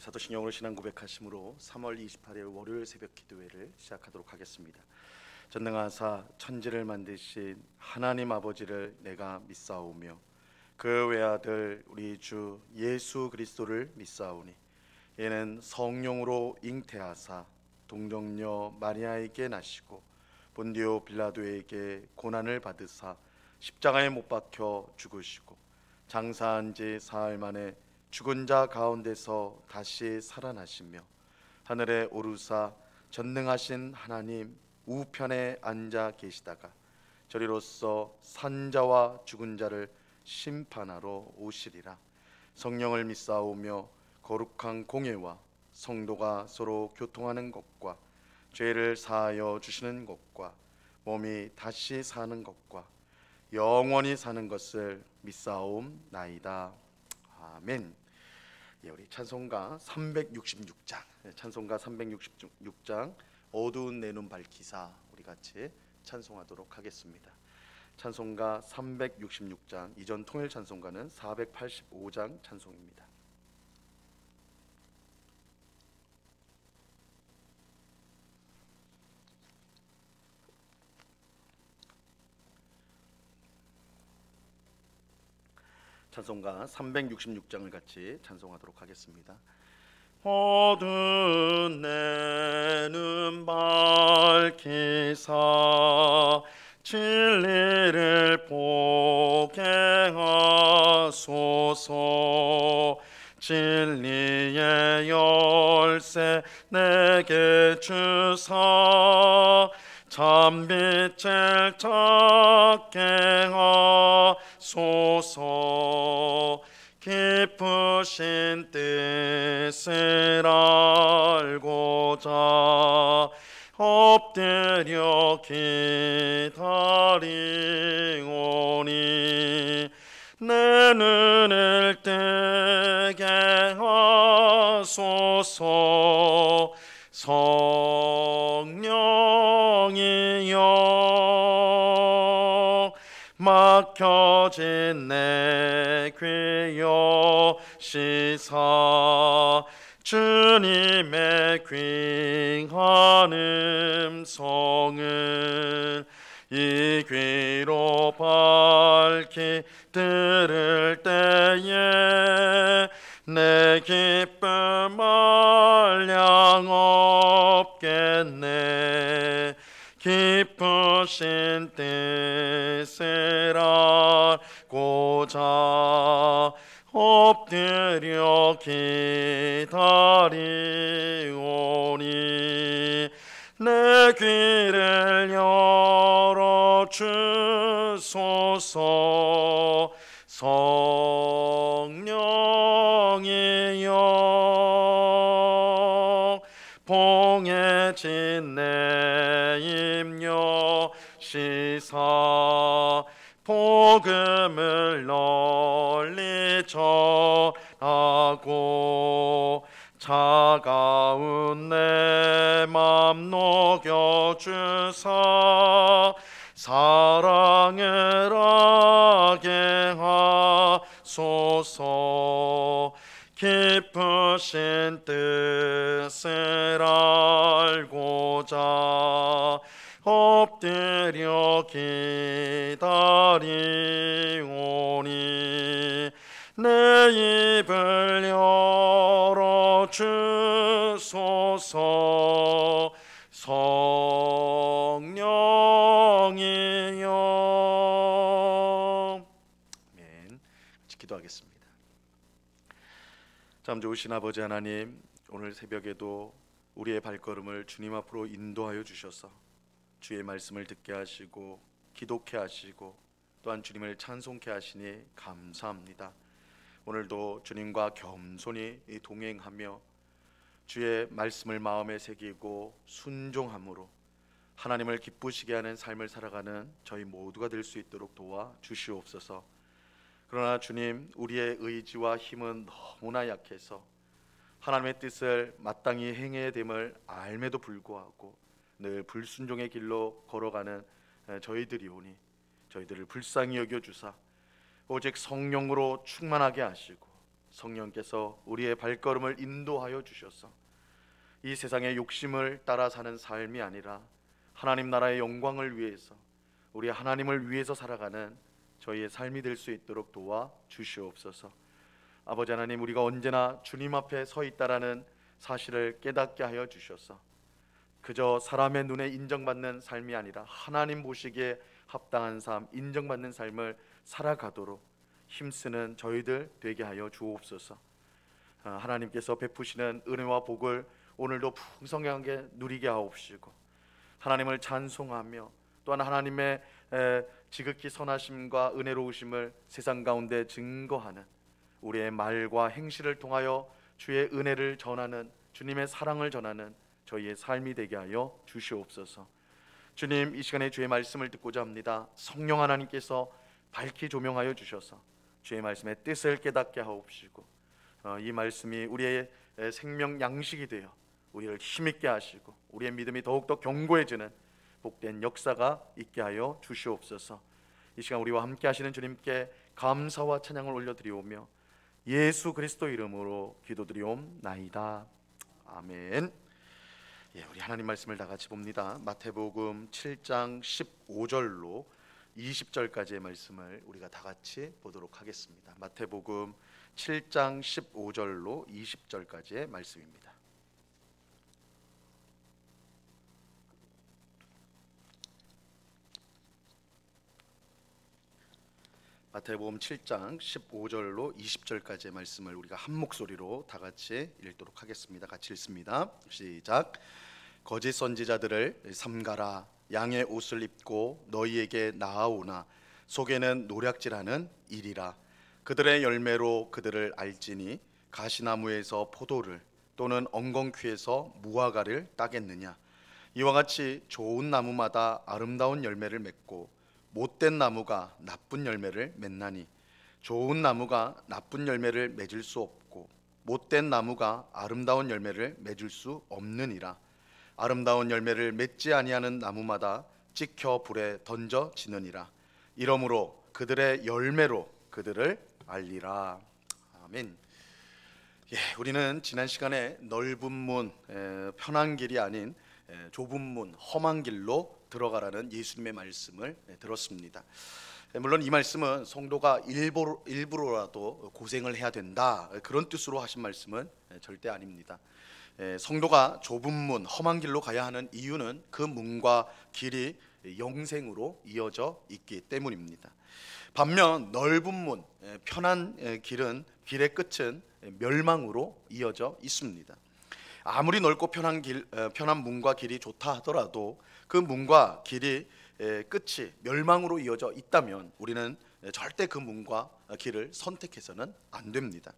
사도신경으로 신앙 고백하심으로 3월 28일 월요일 새벽 기도회를 시작하도록 하겠습니다. 전능하사 천지를 만드신 하나님 아버지를 내가 믿사오며 그 외아들 우리 주 예수 그리스도를 믿사오니 이는 성령으로 잉태하사 동정녀 마리아에게 나시고 본디오 빌라도에게 고난을 받으사 십자가에 못 박혀 죽으시고 장사한 지 사흘 만에 죽은 자 가운데서 다시 살아나시며 하늘에 오르사 전능하신 하나님 우편에 앉아 계시다가 저리로서 산자와 죽은 자를 심판하러 오시리라. 성령을 믿사오며 거룩한 공예와 성도가 서로 교통하는 것과 죄를 사하여 주시는 것과 몸이 다시 사는 것과 영원히 사는 것을 믿사옵나이다. 아멘. 우리 찬송가 366장, 찬송가 366장 어두운 내 눈 밝히사 우리 같이 찬송하도록 하겠습니다. 찬송가 366장, 이전 통일 찬송가는 485장 찬송입니다. 찬송가 366장을 같이 찬송하도록 하겠습니다. 어두운 내 눈 밝히사 진리를 보게 하소서. 진리의 열쇠 내게 주사 참빛을 찾게 하소서. 깊으신 뜻을 알고자 엎드려 기다리오니 내 눈을 뜨게 하소서. 성령이여 막혀진 내 귀 여시사 주님의 귀한 음성을 이 귀로 밝히 들을 때에 내 기쁨 한량 없겠네. 깊으신 뜻을 알고자 엎드려 기다리오니 내 귀를 열어 주소서. 성령이여 봉해진 내 입 여시사 복음을 널리 전하고 차가운 내 맘 녹여주사 사랑을 하게 하소서. 깊으신 뜻을 알고자 엎드려 기다리오니 내 입을 열어 주소서. 성령이여. 아멘. 같이 기도하겠습니다. 참 좋으신 아버지 하나님, 오늘 새벽에도 우리의 발걸음을 주님 앞으로 인도하여 주셔서 주의 말씀을 듣게 하시고 기독케 하시고 또한 주님을 찬송케 하시니 감사합니다. 오늘도 주님과 겸손히 동행하며 주의 말씀을 마음에 새기고 순종함으로 하나님을 기쁘시게 하는 삶을 살아가는 저희 모두가 될 수 있도록 도와 주시옵소서. 그러나 주님, 우리의 의지와 힘은 너무나 약해서 하나님의 뜻을 마땅히 행해야 됨을 알매도 불구하고 늘 불순종의 길로 걸어가는 저희들이오니 저희들을 불쌍히 여겨주사 오직 성령으로 충만하게 하시고 성령께서 우리의 발걸음을 인도하여 주셔서 이 세상의 욕심을 따라 사는 삶이 아니라 하나님 나라의 영광을 위해서, 우리 하나님을 위해서 살아가는 저희의 삶이 될 수 있도록 도와 주시옵소서. 아버지 하나님, 우리가 언제나 주님 앞에 서 있다라는 사실을 깨닫게 하여 주셔서 그저 사람의 눈에 인정받는 삶이 아니라 하나님 보시기에 합당한 삶, 인정받는 삶을 살아가도록 힘쓰는 저희들 되게 하여 주옵소서. 하나님께서 베푸시는 은혜와 복을 오늘도 풍성하게 누리게 하옵시고, 하나님을 찬송하며 또한 하나님의 지극히 선하심과 은혜로우심을 세상 가운데 증거하는 우리의 말과 행실을 통하여 주의 은혜를 전하는, 주님의 사랑을 전하는 저희의 삶이 되게 하여 주시옵소서. 주님, 이 시간에 주의 말씀을 듣고자 합니다. 성령 하나님께서 밝히 조명하여 주셔서 주의 말씀의 뜻을 깨닫게 하옵시고, 이 말씀이 우리의 생명 양식이 되어 우리를 힘있게 하시고 우리의 믿음이 더욱더 견고해지는 복된 역사가 있게 하여 주시옵소서. 이 시간 우리와 함께 하시는 주님께 감사와 찬양을 올려드리오며 예수 그리스도 이름으로 기도드리옵나이다. 아멘. 우리 하나님 말씀을 다 같이 봅니다. 마태복음 7장 15절로 20절까지의 말씀을 우리가 다 같이 보도록 하겠습니다. 마태복음 7장 15절로 20절까지의 말씀입니다. 마태복음 7장 15절로 20절까지의 말씀을 우리가 한 목소리로 다 같이 읽도록 하겠습니다. 같이 읽습니다. 시작. 거짓 선지자들을 삼가라. 양의 옷을 입고 너희에게 나아오나 속에는 노략질하는 일이라. 그들의 열매로 그들을 알지니 가시나무에서 포도를 또는 엉겅퀴에서 무화과를 따겠느냐. 이와 같이 좋은 나무마다 아름다운 열매를 맺고 못된 나무가 나쁜 열매를 맺나니 좋은 나무가 나쁜 열매를 맺을 수 없고 못된 나무가 아름다운 열매를 맺을 수 없느니라. 아름다운 열매를 맺지 아니하는 나무마다 찍혀 불에 던져지느니라. 이러므로 그들의 열매로 그들을 알리라. 아멘. 우리는 지난 시간에 넓은 문, 편한 길이 아닌 좁은 문, 험한 길로 들어가라는 예수님의 말씀을 들었습니다. 물론 이 말씀은 성도가 일부러라도 고생을 해야 된다, 그런 뜻으로 하신 말씀은 절대 아닙니다. 성도가 좁은 문, 험한 길로 가야 하는 이유는 그 문과 길이 영생으로 이어져 있기 때문입니다. 반면 넓은 문, 편한 길은, 길의 끝은 멸망으로 이어져 있습니다. 아무리 넓고 편한 문과 길이 좋다 하더라도 그 문과 길이 끝이 멸망으로 이어져 있다면 우리는 절대 그 문과 길을 선택해서는 안 됩니다.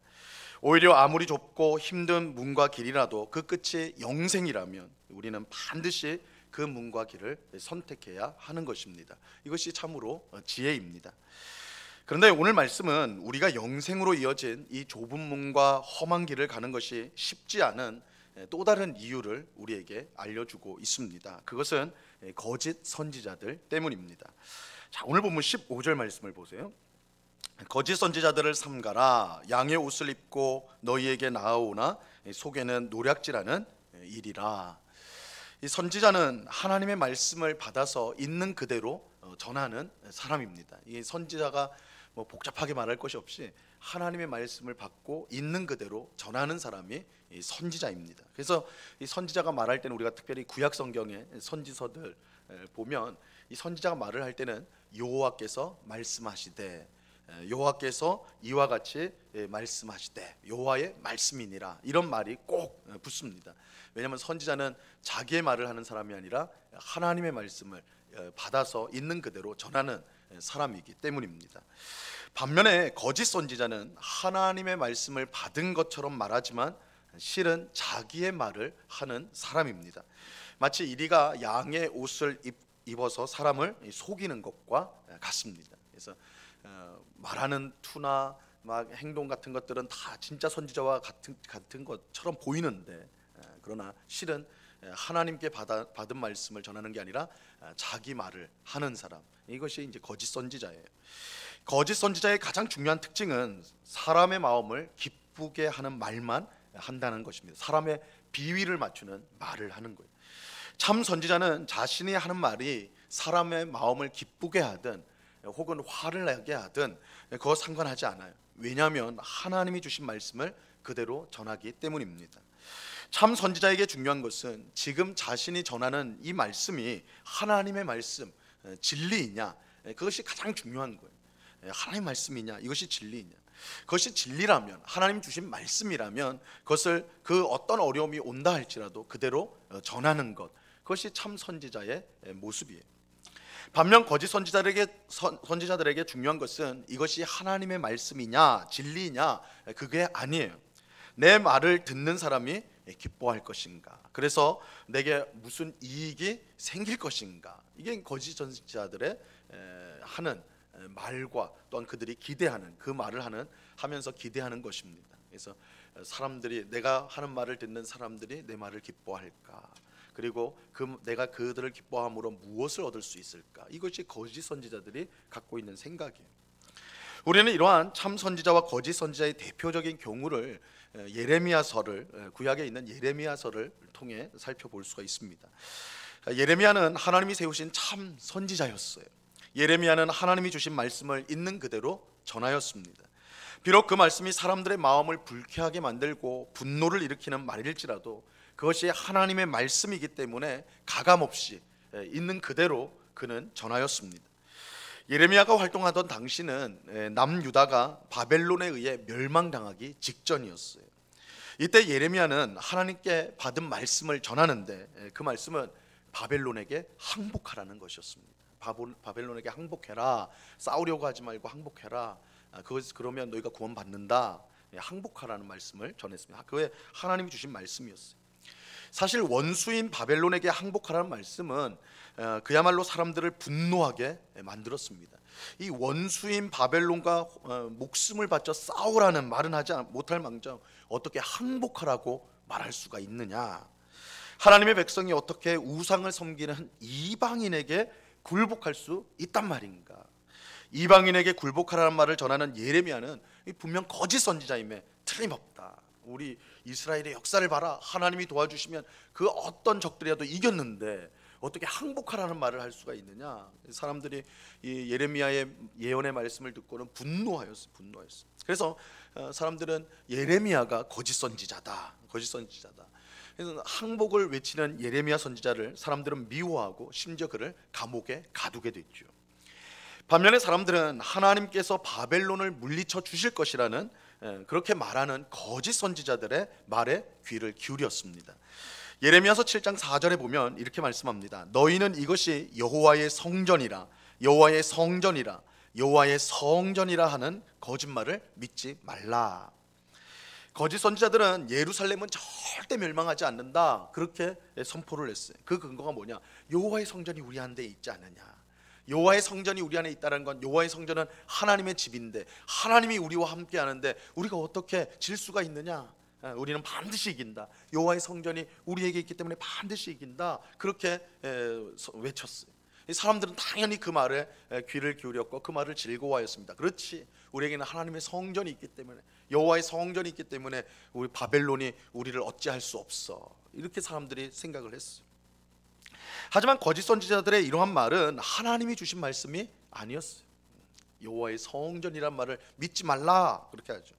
오히려 아무리 좁고 힘든 문과 길이라도 그 끝이 영생이라면 우리는 반드시 그 문과 길을 선택해야 하는 것입니다. 이것이 참으로 지혜입니다. 그런데 오늘 말씀은 우리가 영생으로 이어진 이 좁은 문과 험한 길을 가는 것이 쉽지 않은 또 다른 이유를 우리에게 알려주고 있습니다. 그것은 거짓 선지자들 때문입니다. 자, 오늘 본문 15절 말씀을 보세요. 거짓 선지자들을 삼가라. 양의 옷을 입고 너희에게 나아오나 속에는 노략질하는 일이라. 이 선지자는 하나님의 말씀을 받아서 있는 그대로 전하는 사람입니다. 이 선지자가 복잡하게 말할 것이 없이 하나님의 말씀을 받고 있는 그대로 전하는 사람이 선지자입니다. 그래서 이 선지자가 말할 때는 우리가 특별히 구약 성경의 선지서들 보면 이 선지자가 말을 할 때는 여호와께서 말씀하시되, 여호와께서 이와 같이 말씀하시되, 여호와의 말씀이니라, 이런 말이 꼭 붙습니다. 왜냐하면 선지자는 자기의 말을 하는 사람이 아니라 하나님의 말씀을 받아서 있는 그대로 전하는 사람이기 때문입니다. 반면에 거짓 선지자는 하나님의 말씀을 받은 것처럼 말하지만 실은 자기의 말을 하는 사람입니다. 마치 이리가 양의 옷을 입어서 사람을 속이는 것과 같습니다. 그래서 말하는 투나 막 행동 같은 것들은 다 진짜 선지자와 같은 것처럼 보이는데, 그러나 실은 하나님께 받은 말씀을 전하는 게 아니라 자기 말을 하는 사람, 이것이 이제 거짓 선지자예요. 거짓 선지자의 가장 중요한 특징은 사람의 마음을 깊이 기쁘게 하는 말만 한다는 것입니다. 사람의 비위를 맞추는 말을 하는 거예요. 참 선지자는 자신이 하는 말이 사람의 마음을 기쁘게 하든 혹은 화를 나게 하든 그거 상관하지 않아요. 왜냐하면 하나님이 주신 말씀을 그대로 전하기 때문입니다. 참 선지자에게 중요한 것은 지금 자신이 전하는 이 말씀이 하나님의 말씀, 진리이냐, 그것이 가장 중요한 거예요. 하나님의 말씀이냐, 이것이 진리이냐. 그것이 진리라면, 하나님 주신 말씀이라면 그것을 그 어떤 어려움이 온다 할지라도 그대로 전하는 것, 그것이 참 선지자의 모습이에요. 반면 거짓 선지자들에게 중요한 것은 이것이 하나님의 말씀이냐 진리냐 그게 아니에요. 내 말을 듣는 사람이 기뻐할 것인가, 그래서 내게 무슨 이익이 생길 것인가, 이게 거짓 선지자들의 하는 말과 또한 그들이 기대하는 그 말을 하면서 기대하는 것입니다. 그래서 사람들이, 내가 하는 말을 듣는 사람들이 내 말을 기뻐할까, 그리고 내가 그들을 기뻐함으로 무엇을 얻을 수 있을까, 이것이 거짓 선지자들이 갖고 있는 생각이에요. 우리는 이러한 참 선지자와 거짓 선지자의 대표적인 경우를 예레미야서를, 구약에 있는 예레미야서를 통해 살펴볼 수가 있습니다. 예레미야는 하나님이 세우신 참 선지자였어요. 예레미야는 하나님이 주신 말씀을 있는 그대로 전하였습니다. 비록 그 말씀이 사람들의 마음을 불쾌하게 만들고 분노를 일으키는 말일지라도 그것이 하나님의 말씀이기 때문에 가감없이 있는 그대로 그는 전하였습니다. 예레미야가 활동하던 당시는 남유다가 바벨론에 의해 멸망당하기 직전이었어요. 이때 예레미야는 하나님께 받은 말씀을 전하는데 그 말씀은 바벨론에게 항복하라는 것이었습니다. 바벨론에게 항복해라, 싸우려고 하지 말고 항복해라, 그러면 너희가 구원받는다, 항복하라는 말씀을 전했습니다. 그게 하나님이 주신 말씀이었어요. 사실 원수인 바벨론에게 항복하라는 말씀은 그야말로 사람들을 분노하게 만들었습니다. 이 원수인 바벨론과 목숨을 바쳐 싸우라는 말은 하지 못할 망정 어떻게 항복하라고 말할 수가 있느냐. 하나님의 백성이 어떻게 우상을 섬기는 이방인에게 굴복할 수 있단 말인가. 이방인에게 굴복하라는 말을 전하는 예레미야는 분명 거짓 선지자임에 틀림없다. 우리 이스라엘의 역사를 봐라, 하나님이 도와주시면 그 어떤 적들이라도 이겼는데 어떻게 항복하라는 말을 할 수가 있느냐. 사람들이 이 예레미야의 예언의 말씀을 듣고는 분노하였어요. 그래서 사람들은 예레미야가 거짓 선지자다. 그래서 항복을 외치는 예레미야 선지자를 사람들은 미워하고 심지어 그를 감옥에 가두게 됐죠. 반면에 사람들은 하나님께서 바벨론을 물리쳐 주실 것이라는 그렇게 말하는 거짓 선지자들의 말에 귀를 기울였습니다. 예레미야서 7장 4절에 보면 이렇게 말씀합니다. 너희는 이것이 여호와의 성전이라 하는 거짓말을 믿지 말라. 거짓 선지자들은 예루살렘은 절대 멸망하지 않는다, 그렇게 선포를 했어요. 그 근거가 뭐냐? 여호와의 성전이 우리 안에 있지 않느냐. 여호와의 성전이 우리 안에 있다는 건, 여호와의 성전은 하나님의 집인데 하나님이 우리와 함께 하는데 우리가 어떻게 질 수가 있느냐. 우리는 반드시 이긴다. 여호와의 성전이 우리에게 있기 때문에 반드시 이긴다, 그렇게 외쳤어요. 사람들은 당연히 그 말에 귀를 기울였고 그 말을 즐거워하였습니다. 그렇지, 우리에게는 하나님의 성전이 있기 때문에, 여호와의 성전이 있기 때문에 우리 바벨론이 우리를 어찌할 수 없어, 이렇게 사람들이 생각을 했어요. 하지만 거짓 선지자들의 이러한 말은 하나님이 주신 말씀이 아니었어요. 여호와의 성전이란 말을 믿지 말라, 그렇게 하죠.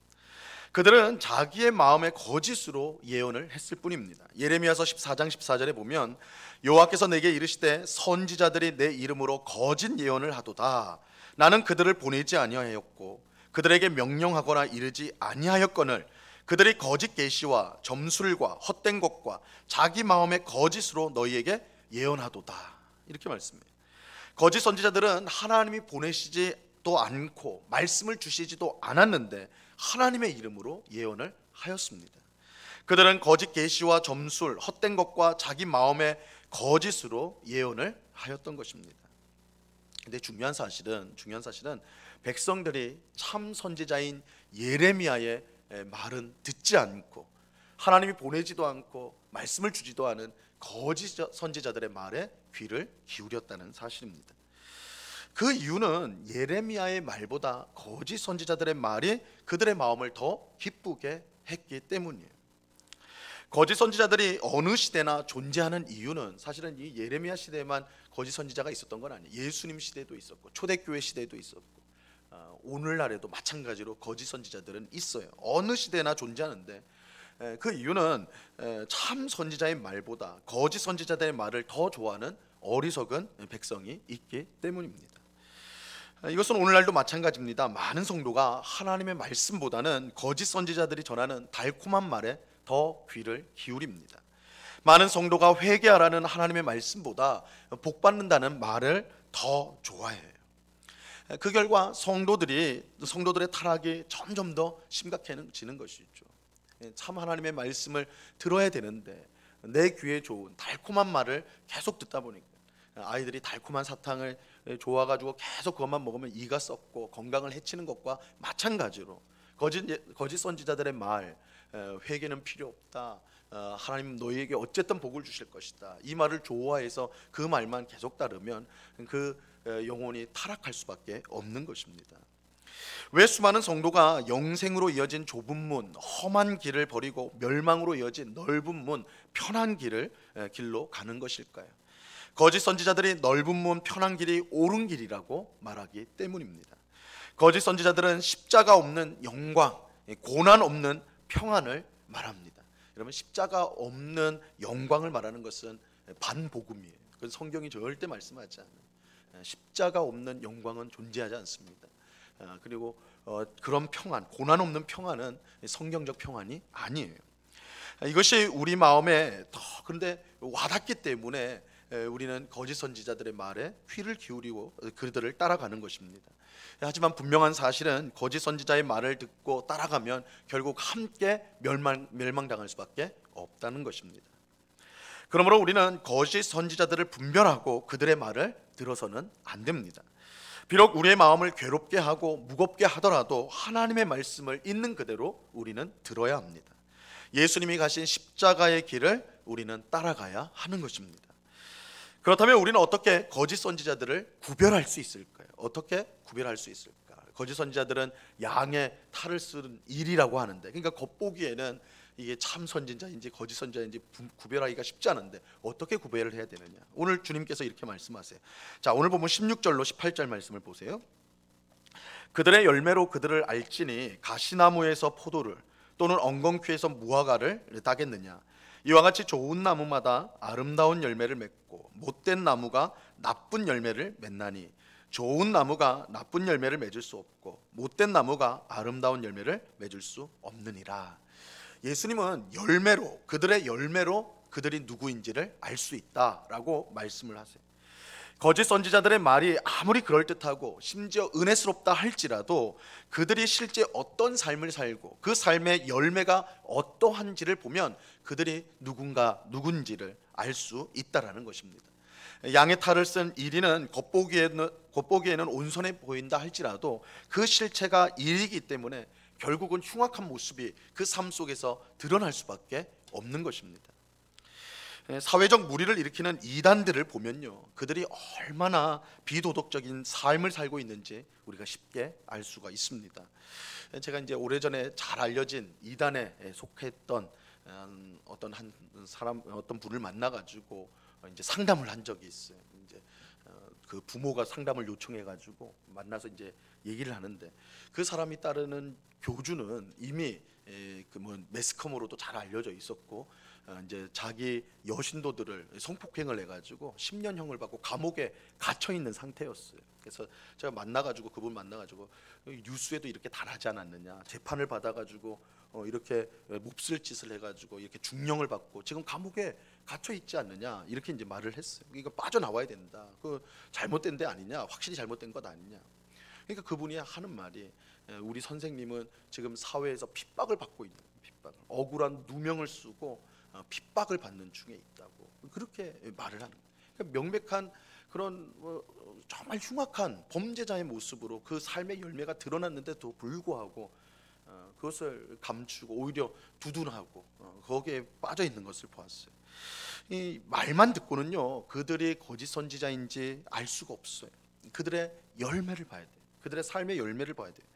그들은 자기의 마음의 거짓으로 예언을 했을 뿐입니다. 예레미야서 14장 14절에 보면 여호와께서 내게 이르시되 선지자들이 내 이름으로 거짓 예언을 하도다. 나는 그들을 보내지 아니하였고 그들에게 명령하거나 이르지 아니하였거늘 그들이 거짓 계시와 점술과 헛된 것과 자기 마음의 거짓으로 너희에게 예언하도다, 이렇게 말씀해요. 거짓 선지자들은 하나님이 보내시지도 않고 말씀을 주시지도 않았는데 하나님의 이름으로 예언을 하였습니다. 그들은 거짓 계시와 점술, 헛된 것과 자기 마음의 거짓으로 예언을 하였던 것입니다. 근데 중요한 사실은 백성들이 참 선지자인 예레미야의 말은 듣지 않고 하나님이 보내지도 않고 말씀을 주지도 않은 거짓 선지자들의 말에 귀를 기울였다는 사실입니다. 그 이유는 예레미야의 말보다 거짓 선지자들의 말이 그들의 마음을 더 기쁘게 했기 때문이에요. 거짓 선지자들이 어느 시대나 존재하는 이유는 사실은 이 예레미야 시대에만 거짓 선지자가 있었던 건 아니에요. 예수님 시대도 있었고 초대교회 시대도 있었고 오늘날에도 마찬가지로 거짓 선지자들은 있어요. 어느 시대나 존재하는데 그 이유는 참 선지자의 말보다 거짓 선지자들의 말을 더 좋아하는 어리석은 백성이 있기 때문입니다. 이것은 오늘날도 마찬가지입니다. 많은 성도가 하나님의 말씀보다는 거짓 선지자들이 전하는 달콤한 말에 더 귀를 기울입니다. 많은 성도가 회개하라는 하나님의 말씀보다 복받는다는 말을 더 좋아해요. 그 결과 성도들의 타락이 점점 더 심각해지는 것이죠. 참 하나님의 말씀을 들어야 되는데 내 귀에 좋은 달콤한 말을 계속 듣다 보니까 아이들이 달콤한 사탕을 좋아가지고 계속 그것만 먹으면 이가 썩고 건강을 해치는 것과 마찬가지로 거짓 선지자들의 말, 회개는 필요 없다, 하나님 너희에게 어쨌든 복을 주실 것이다, 이 말을 좋아해서 그 말만 계속 따르면 그 영혼이 타락할 수밖에 없는 것입니다. 왜 수많은 성도가 영생으로 이어진 좁은 문, 험한 길을 버리고 멸망으로 이어진 넓은 문, 편한 길로 가는 것일까요? 거짓 선지자들이 넓은 문, 편한 길이 옳은 길이라고 말하기 때문입니다. 거짓 선지자들은 십자가 없는 영광, 고난 없는 평안을 말합니다. 여러분, 십자가 없는 영광을 말하는 것은 반복음이에요. 그건 성경이 절대 말씀하지 않아요. 십자가 없는 영광은 존재하지 않습니다. 그리고 그런 평안, 고난 없는 평안은 성경적 평안이 아니에요. 이것이 우리 마음에 더 그런데 와닿기 때문에 우리는 거짓 선지자들의 말에 귀를 기울이고 그들을 따라가는 것입니다. 하지만 분명한 사실은 거짓 선지자의 말을 듣고 따라가면 결국 함께 멸망당할 수밖에 없다는 것입니다. 그러므로 우리는 거짓 선지자들을 분별하고 그들의 말을 들어서는 안 됩니다. 비록 우리의 마음을 괴롭게 하고 무겁게 하더라도 하나님의 말씀을 있는 그대로 우리는 들어야 합니다. 예수님이 가신 십자가의 길을 우리는 따라가야 하는 것입니다. 그렇다면 우리는 어떻게 거짓 선지자들을 구별할 수 있을까요? 어떻게 구별할 수 있을까? 거짓 선지자들은 양의 탈을 쓰는 일이라고 하는데, 그러니까 겉보기에는 이게 참 선지자인지 거짓 선지자인지 구별하기가 쉽지 않은데 어떻게 구별을 해야 되느냐? 오늘 주님께서 이렇게 말씀하세요. 자, 오늘 보면 16절로 18절 말씀을 보세요. 그들의 열매로 그들을 알지니 가시나무에서 포도를 또는 엉겅퀴에서 무화과를 따겠느냐? 이와 같이 좋은 나무마다 아름다운 열매를 맺고 못된 나무가 나쁜 열매를 맺나니 좋은 나무가 나쁜 열매를 맺을 수 없고 못된 나무가 아름다운 열매를 맺을 수 없느니라. 예수님은 그들의 열매로 그들이 누구인지를 알 수 있다라고 말씀을 하세요. 거짓 선지자들의 말이 아무리 그럴듯하고 심지어 은혜스럽다 할지라도 그들이 실제 어떤 삶을 살고 그 삶의 열매가 어떠한지를 보면 그들이 누군지를 알 수 있다라는 것입니다. 양의 탈을 쓴 이리는 겉보기에는 온선해 보인다 할지라도 그 실체가 일이기 때문에 결국은 흉악한 모습이 그 삶 속에서 드러날 수밖에 없는 것입니다. 사회적 무리를 일으키는 이단들을 보면요, 그들이 얼마나 비도덕적인 삶을 살고 있는지 우리가 쉽게 알 수가 있습니다. 제가 이제 오래전에 잘 알려진 이단에 속했던 어떤 분을 만나가지고 이제 상담을 한 적이 있어요. 이제 그 부모가 상담을 요청해가지고 만나서 이제 얘기를 하는데, 그 사람이 따르는 교주는 이미 매스컴으로도 잘 알려져 있었고 이제 자기 여신도들을 성폭행을 해가지고 10년형을 받고 감옥에 갇혀 있는 상태였어요. 그래서 제가 그분 만나가지고 뉴스에도 이렇게 달하지 않았느냐, 재판을 받아가지고 이렇게 몹쓸 짓을 해가지고 이렇게 중형을 받고 지금 감옥에 갇혀 있지 않느냐, 이렇게 이제 말을 했어요. 이거 빠져나와야 된다. 그 잘못된 데 아니냐, 확실히 잘못된 것 아니냐. 그러니까 그분이 하는 말이, 우리 선생님은 지금 사회에서 핍박을 받고 있는, 억울한 누명을 쓰고 핍박을 받는 중에 있다고 그렇게 말을 하는 거예요. 그러니까 명백한 그런 정말 흉악한 범죄자의 모습으로 그 삶의 열매가 드러났는데도 불구하고 그것을 감추고 오히려 두둔하고 거기에 빠져 있는 것을 보았어요. 이 말만 듣고는요, 그들이 거짓 선지자인지 알 수가 없어요. 그들의 열매를 봐야 돼요. 그들의 삶의 열매를 봐야 돼요.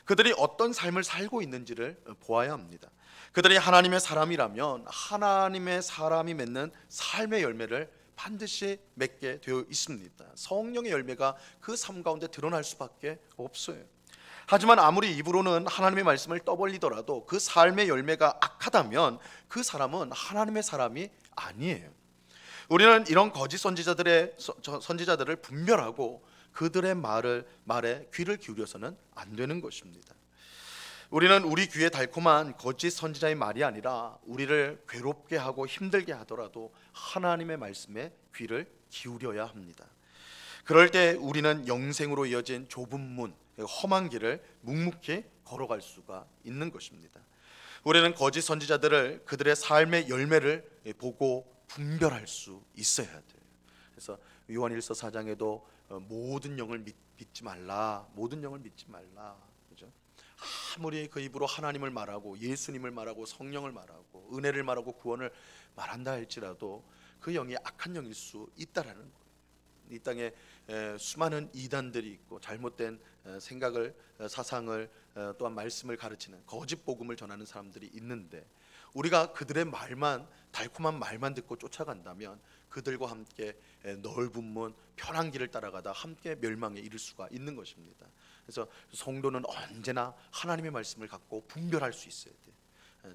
그들이 어떤 삶을 살고 있는지를 보아야 합니다. 그들이 하나님의 사람이라면 하나님의 사람이 맺는 삶의 열매를 반드시 맺게 되어 있습니다. 성령의 열매가 그 삶 가운데 드러날 수밖에 없어요. 하지만 아무리 입으로는 하나님의 말씀을 떠벌리더라도 그 삶의 열매가 악하다면 그 사람은 하나님의 사람이 아니에요. 우리는 이런 거짓 선지자들을 분별하고 그들의 말에 귀를 기울여서는 안 되는 것입니다. 우리는 우리 귀에 달콤한 거짓 선지자의 말이 아니라 우리를 괴롭게 하고 힘들게 하더라도 하나님의 말씀에 귀를 기울여야 합니다. 그럴 때 우리는 영생으로 이어진 좁은 문, 험한 길을 묵묵히 걸어갈 수가 있는 것입니다. 우리는 거짓 선지자들을 그들의 삶의 열매를 보고 분별할 수 있어야 돼요. 그래서 요한일서 4장에도 모든 영을 믿지 말라, 모든 영을 믿지 말라. 그죠? 아무리 그 입으로 하나님을 말하고 예수님을 말하고 성령을 말하고 은혜를 말하고 구원을 말한다 할지라도 그 영이 악한 영일 수 있다라는 거예요. 이 땅에 수많은 이단들이 있고 잘못된 생각을, 사상을, 또한 말씀을 가르치는 거짓 복음을 전하는 사람들이 있는데 우리가 그들의 말만, 달콤한 말만 듣고 쫓아간다면 그들과 함께 넓은 문, 편한 길을 따라가다 함께 멸망에 이를 수가 있는 것입니다. 그래서 성도는 언제나 하나님의 말씀을 갖고 분별할 수 있어야 돼요.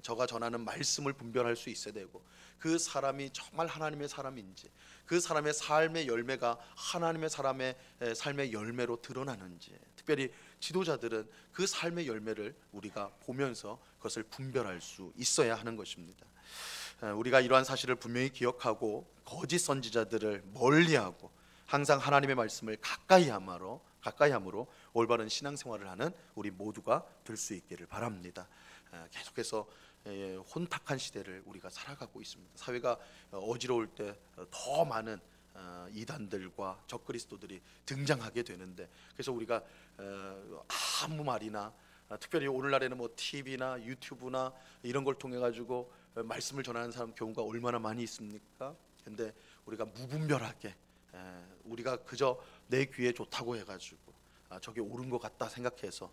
저가 전하는 말씀을 분별할 수 있어야 되고 그 사람이 정말 하나님의 사람인지, 그 사람의 삶의 열매가 하나님의 사람의 삶의 열매로 드러나는지, 특별히 지도자들은 그 삶의 열매를 우리가 보면서 그것을 분별할 수 있어야 하는 것입니다. 우리가 이러한 사실을 분명히 기억하고 거짓 선지자들을 멀리하고 항상 하나님의 말씀을 가까이 함으로 올바른 신앙생활을 하는 우리 모두가 될 수 있기를 바랍니다. 계속해서 혼탁한 시대를 우리가 살아가고 있습니다. 사회가 어지러울 때 더 많은 이단들과 적그리스도들이 등장하게 되는데, 그래서 우리가 아무 말이나 특별히 오늘날에는 뭐 TV나 유튜브나 이런 걸 통해 가지고 말씀을 전하는 사람 경우가 얼마나 많이 있습니까? 근데 우리가 무분별하게 우리가 그저 내 귀에 좋다고 해가지고 저게 옳은 것 같다 생각해서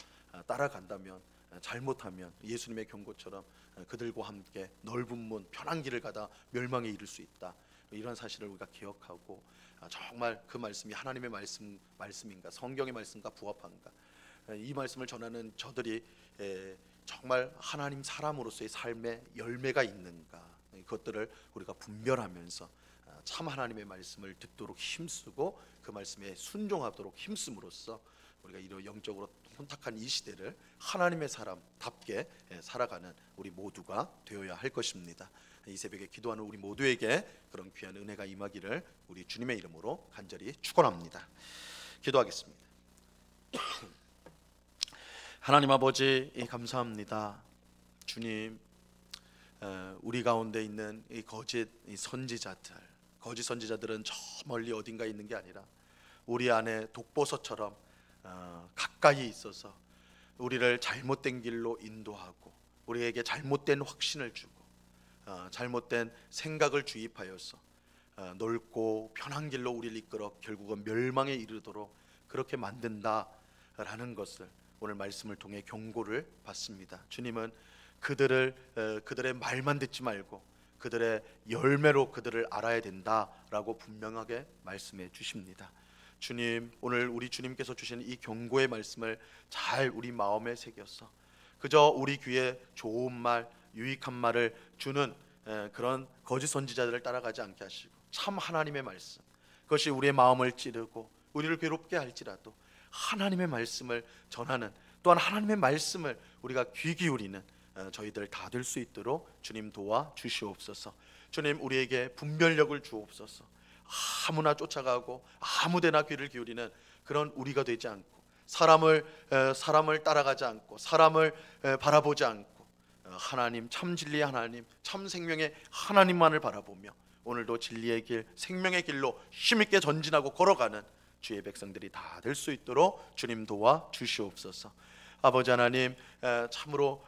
따라간다면, 잘못하면 예수님의 경고처럼 그들과 함께 넓은 문, 편한 길을 가다 멸망에 이를 수 있다. 이런 사실을 우리가 기억하고 정말 그 말씀이 하나님의 말씀인가, 성경의 말씀과 부합한가, 이 말씀을 전하는 저들이 정말 하나님 사람으로서의 삶의 열매가 있는가, 그것들을 우리가 분별하면서 참 하나님의 말씀을 듣도록 힘쓰고 그 말씀에 순종하도록 힘씀으로써 우리가 이런 영적으로 혼탁한 이 시대를 하나님의 사람답게 살아가는 우리 모두가 되어야 할 것입니다. 이 새벽에 기도하는 우리 모두에게 그런 귀한 은혜가 임하기를 우리 주님의 이름으로 간절히 축원합니다. 기도하겠습니다. 하나님 아버지, 감사합니다. 주님, 우리 가운데 있는 이 거짓 선지자들은 저 멀리 어딘가에 있는 게 아니라 우리 안에 독버섯처럼 가까이 있어서 우리를 잘못된 길로 인도하고 우리에게 잘못된 확신을 주고 잘못된 생각을 주입하여서 넓고 편한 길로 우리를 이끌어 결국은 멸망에 이르도록 그렇게 만든다라는 것을 오늘 말씀을 통해 경고를 받습니다. 주님은 그들의 말만 듣지 말고 그들의 열매로 그들을 알아야 된다라고 분명하게 말씀해 주십니다. 주님, 오늘 우리 주님께서 주신 이 경고의 말씀을 잘 우리 마음에 새겨서 그저 우리 귀에 좋은 말, 유익한 말을 주는 그런 거짓 선지자들을 따라가지 않게 하시고 참 하나님의 말씀, 그것이 우리의 마음을 찌르고 우리를 괴롭게 할지라도 하나님의 말씀을 전하는, 또한 하나님의 말씀을 우리가 귀 기울이는 저희들 다 될 수 있도록 주님 도와 주시옵소서. 주님, 우리에게 분별력을 주옵소서. 아무나 쫓아가고 아무데나 귀를 기울이는 그런 우리가 되지 않고 사람을 따라가지 않고 사람을 바라보지 않고 하나님, 참 진리의 하나님, 참 생명의 하나님만을 바라보며 오늘도 진리의 길, 생명의 길로 힘있게 전진하고 걸어가는 주의 백성들이 다 될 수 있도록 주님 도와 주시옵소서. 아버지 하나님, 참으로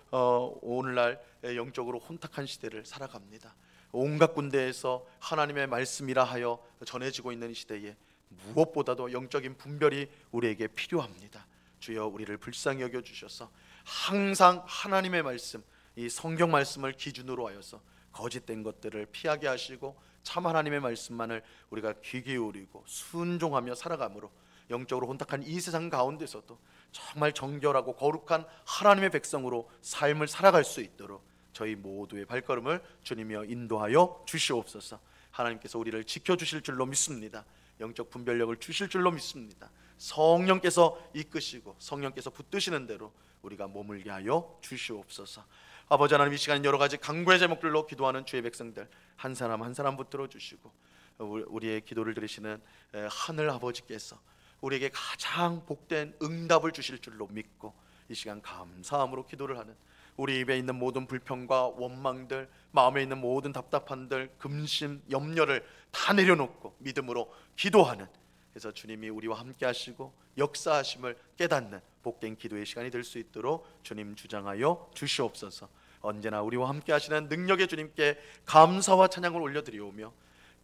오늘날 영적으로 혼탁한 시대를 살아갑니다. 온갖 군데에서 하나님의 말씀이라 하여 전해지고 있는 시대에 무엇보다도 영적인 분별이 우리에게 필요합니다. 주여 우리를 불쌍히 여겨 주셔서 항상 하나님의 말씀, 이 성경 말씀을 기준으로 하여서 거짓된 것들을 피하게 하시고 참 하나님의 말씀만을 우리가 귀 기울이고 순종하며 살아감으로 영적으로 혼탁한 이 세상 가운데서도 정말 정결하고 거룩한 하나님의 백성으로 삶을 살아갈 수 있도록 저희 모두의 발걸음을 주님이여 인도하여 주시옵소서. 하나님께서 우리를 지켜주실 줄로 믿습니다. 영적 분별력을 주실 줄로 믿습니다. 성령께서 이끄시고 성령께서 붙드시는 대로 우리가 머물게 하여 주시옵소서. 아버지 하나님, 이 시간 여러 가지 간구의 제목들로 기도하는 주의 백성들 한 사람 한 사람 붙들어 주시고 우리의 기도를 들으시는 하늘 아버지께서 우리에게 가장 복된 응답을 주실 줄로 믿고 이 시간 감사함으로 기도를 하는 우리 입에 있는 모든 불평과 원망들, 마음에 있는 모든 답답함들, 근심, 염려를 다 내려놓고 믿음으로 기도하는, 그래서 주님이 우리와 함께 하시고 역사하심을 깨닫는 복된 기도의 시간이 될 수 있도록 주님 주장하여 주시옵소서. 언제나 우리와 함께 하시는 능력의 주님께 감사와 찬양을 올려드리오며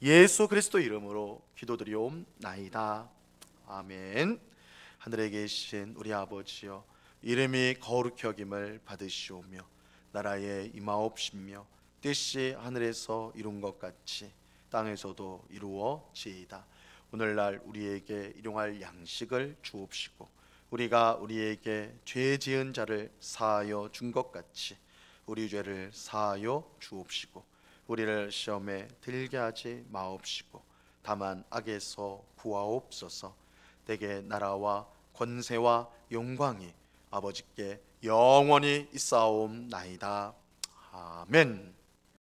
예수 그리스도 이름으로 기도드리옵나이다. 아멘. 하늘에 계신 우리 아버지여, 이름이 거룩히 여김을 받으시오며 나라에 임하옵시며 뜻이 하늘에서 이룬 것 같이 땅에서도 이루어지이다. 오늘날 우리에게 일용할 양식을 주옵시고 우리가 우리에게 죄 지은 자를 사하여 준 것 같이 우리 죄를 사하여 주옵시고 우리를 시험에 들게 하지 마옵시고 다만 악에서 구하옵소서. 대개 나라와 권세와 영광이 아버지께 영원히 있사옵나이다. 아멘.